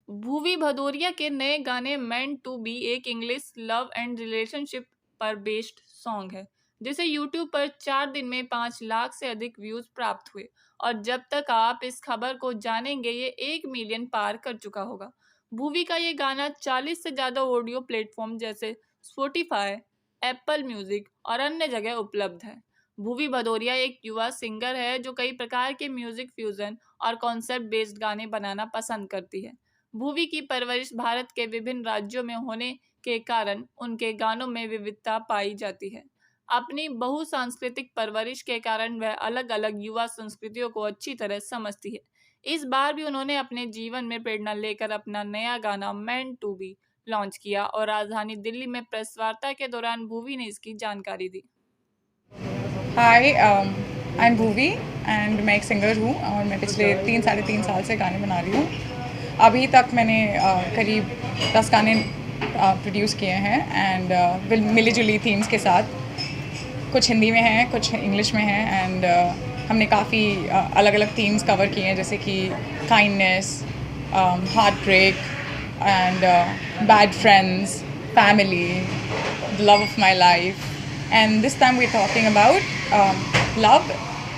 भूवी भदौरिया के नए गाने मेंट टू बी एक इंग्लिश लव एंड रिलेशनशिप पर बेस्ड सॉन्ग है, जिसे यूट्यूब पर 4 दिन में 5 लाख से अधिक व्यूज प्राप्त हुए। और जब तक आप इस खबर को जानेंगे, ये 1 मिलियन पार कर चुका होगा। भूवी का ये गाना 40 से ज्यादा ऑडियो प्लेटफॉर्म जैसे स्पॉटिफाई, एप्पल म्यूजिक और अन्य जगह उपलब्ध है। भूवी भदौरिया एक युवा सिंगर है जो कई प्रकार के म्यूजिक फ्यूजन और कॉन्सेप्ट बेस्ड गाने बनाना पसंद करती है। भूवी की परवरिश भारत के विभिन्न राज्यों में होने के कारण उनके गानों में विविधता पाई जाती है। अपनी बहुसांस्कृतिक परवरिश के कारण वह अलग अलग युवा संस्कृतियों को अच्छी तरह समझती है। इस बार भी उन्होंने अपने जीवन में प्रेरणा लेकर अपना नया गाना मेंट टू बी लॉन्च किया और राजधानी दिल्ली में प्रेस वार्ता के दौरान भूवी ने इसकी जानकारी दी। हाय, आई एम भूवी एंड मैं एक सिंगर हूँ और मैं पिछले 3 साढ़े 3 साल से गाने बना रही हूँ। अभी तक मैंने करीब 10 गाने प्रोड्यूस किए हैं एंड मिली जुली थीम्स के साथ। कुछ हिंदी में हैं, कुछ इंग्लिश में हैं एंड हमने काफ़ी अलग अलग थीम्स कवर किए हैं, जैसे कि kindness, heartbreak and bad friends, family, the love of my life. And this time we're talking about love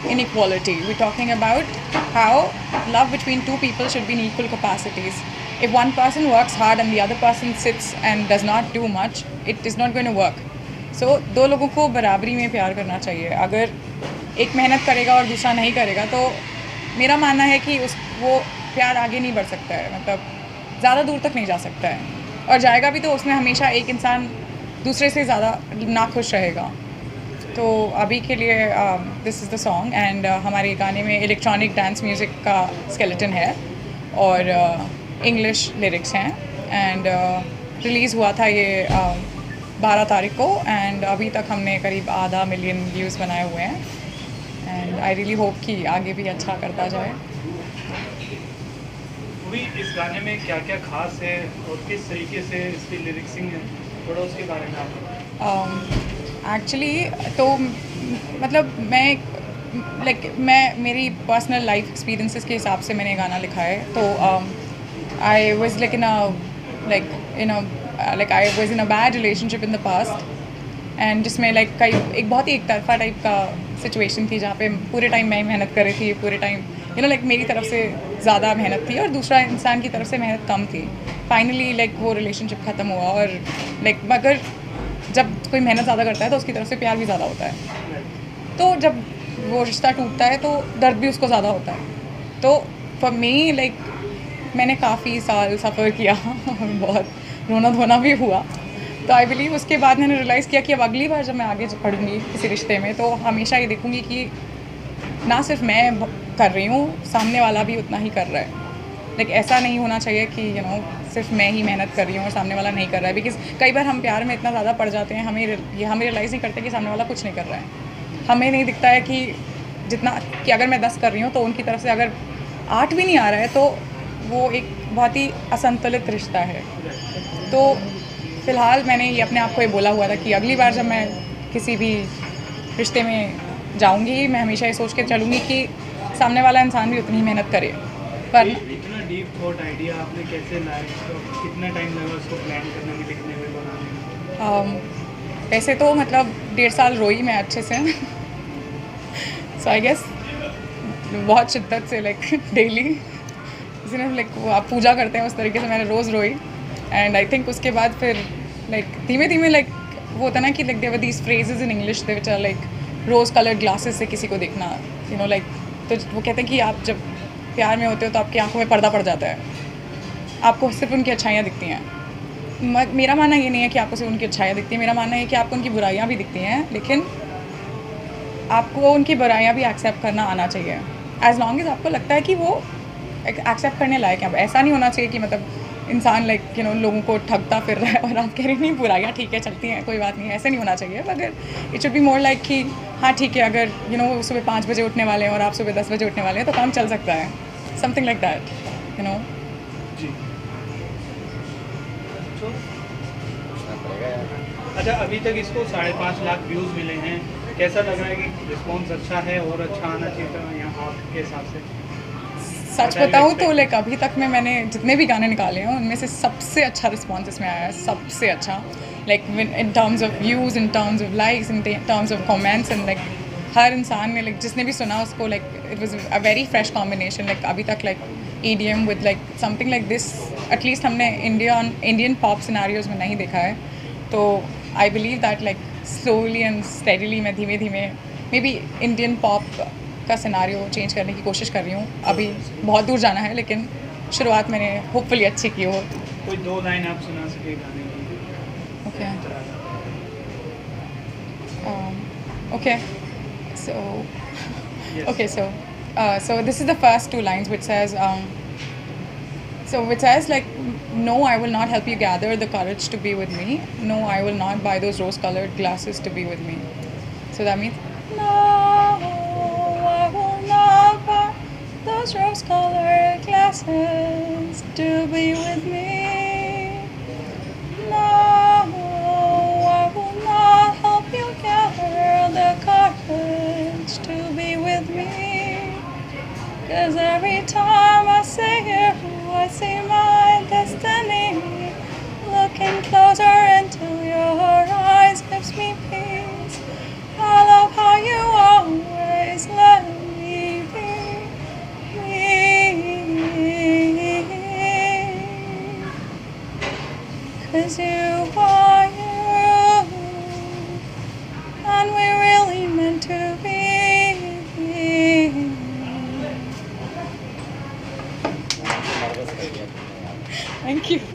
inequality. We're talking about how love between two people should be in equal capacities. If one person works hard and the other person sits and does not do much, it is not going to work. So दो लोगों को बराबरी में प्यार करना चाहिए। अगर एक मेहनत करेगा और दूसरा नहीं करेगा तो मेरा मानना है कि वो प्यार आगे नहीं बढ़ सकता है, मतलब ज़्यादा दूर तक नहीं जा सकता है, और जाएगा भी तो उसमें हमेशा एक इंसान दूसरे से ज़्यादा नाखुश रहेगा। तो अभी के लिए this is the song and हमारे गाने में इलेक्ट्रॉनिक डांस म्यूज़िक का स्केलेटन है और इंग्लिश लिरिक्स हैं एंड रिलीज़ हुआ था ये 12 तारीख को एंड अभी तक हमने करीब आधा मिलियन व्यूज़ बनाए हुए हैं एंड आई रियली होप कि आगे भी अच्छा करता जाए। इस गाने में क्या क्या खास है और किस तरीके से इसकी लिरिक्सिंग है, थोड़ा उसके बारे में आप। एक्चुअली तो मतलब मैं मेरी पर्सनल लाइफ एक्सपीरियंसेस के हिसाब से मैंने गाना लिखा है। तो I was I was in a bad relationship in the past and जिसमें कई एक बहुत ही एक तरफा टाइप का सिचुएशन थी, जहाँ पे पूरे टाइम मैं मेहनत कर रही थी, पूरे टाइम मेरी तरफ से ज़्यादा मेहनत थी और दूसरा इंसान की तरफ से मेहनत कम थी। फाइनली वो रिलेशनशिप ख़त्म हुआ और मगर जब कोई मेहनत ज़्यादा करता है तो उसकी तरफ से प्यार भी ज़्यादा होता है, तो जब वो रिश्ता टूटता है तो दर्द भी उसको ज़्यादा होता है। तो फॉर मी मैंने काफ़ी साल सफ़र किया और बहुत रोना धोना भी हुआ। तो आई बिलीव उसके बाद मैंने रियलाइज़ किया कि अब अगली बार जब मैं आगे बढ़ूँगी किसी रिश्ते में तो हमेशा ये देखूँगी कि ना सिर्फ मैं कर रही हूँ, सामने वाला भी उतना ही कर रहा है। ऐसा नहीं होना चाहिए कि सिर्फ मैं ही मेहनत कर रही हूँ और सामने वाला नहीं कर रहा है, बिकॉज़ कई बार हम प्यार में इतना ज़्यादा पड़ जाते हैं, हमें रियलाइज़ नहीं करते कि सामने वाला कुछ नहीं कर रहा है। हमें नहीं दिखता है कि जितना कि अगर मैं 10 कर रही हूँ तो उनकी तरफ से अगर 8 भी नहीं आ रहा है तो वो एक बहुत ही असंतुलित रिश्ता है। तो फ़िलहाल मैंने ये अपने आप को ये बोला हुआ था कि अगली बार जब मैं किसी भी रिश्ते में जाऊँगी, मैं हमेशा ये सोच के चलूँगी कि सामने वाला इंसान भी उतनी ही मेहनत करे। पर इतना डीप थॉट आइडिया आपने कैसे लाया, कितना टाइम लगा उसको प्लान करने में, लिखने में, बनाने में? वैसे तो मतलब 1.5 साल रोई मैं अच्छे से सो आई गेस बहुत शिद्दत से डेली वो आप पूजा करते हैं उस तरीके से मैंने रोज़ रोई एंड आई थिंक उसके बाद फिर धीमे धीमे वो होता ना कि there were these phrases in English which are rose coloured glasses से किसी को देखना, तो वो कहते हैं कि आप जब प्यार में होते हो तो आपकी आंखों में पर्दा पड़ जाता है, आपको सिर्फ उनकी अच्छाइयाँ दिखती हैं। मेरा मानना ये नहीं है कि आपको सिर्फ उनकी अच्छाइयाँ दिखती हैं, मेरा मानना है कि आपको उनकी बुराइयाँ भी दिखती हैं, लेकिन आपको उनकी बुराइयाँ भी एक्सेप्ट करना आना चाहिए, एज लॉन्ग एज आपको लगता है कि वो एक्सेप्ट करने लायक है। अब ऐसा नहीं होना चाहिए कि मतलब इंसान लोगों को ठगता फिर रहा है और आप कह रही नहीं बुराइयाँ ठीक है चलती हैं कोई बात नहीं, ऐसे नहीं होना चाहिए। मगर इट शुड बी मोर कि हाँ ठीक है, अगर सुबह 5 बजे उठने वाले हैं और आप सुबह 10 बजे उठने वाले हैं तो काम चल सकता है, समथिंग लाइक दैट जी। अच्छा, अभी तक इसको 5.5 लाख व्यूज़ मिले हैं, कैसा लग रहा है कि रिस्पॉन्स अच्छा है और अच्छा आना चाहिए था यहाँ आपके हिसाब से? सच बताऊँ तो लाइक अभी तक में मैंने जितने भी गाने निकाले हैं उनमें से सबसे अच्छा रिस्पॉन्स इसमें आया है, सबसे अच्छा, like in terms of views, in terms of likes, in terms of comments, and like हर इंसान ने लाइक जिसने भी सुना उसको like it was a very fresh combination, like अभी तक like EDM with like something like this at least हमने इंडियन पॉप सिनेरियोज में नहीं देखा है. तो I believe that like slowly and steadily मैं धीमे धीमे मे बी इंडियन पॉप का सिनारियो चेंज करने की कोशिश कर रही हूँ. अभी बहुत दूर जाना है लेकिन शुरुआत मैंने होपफुली अच्छी की हो. कोई 2 लाइन आप सुना सके गाने की? Okay. Okay. So, Yes. okay. So this is the first 2 lines which says, which says like, no, I will not help you gather the courage to be with me. No, I will not buy those rose-colored glasses to be with me. So that means, no, I will not buy those rose-colored glasses to be with me. No, I will not help you gather the courage to be with me. 'Cause every time I say you, I see my destiny. Looking closer into your eyes gives me peace.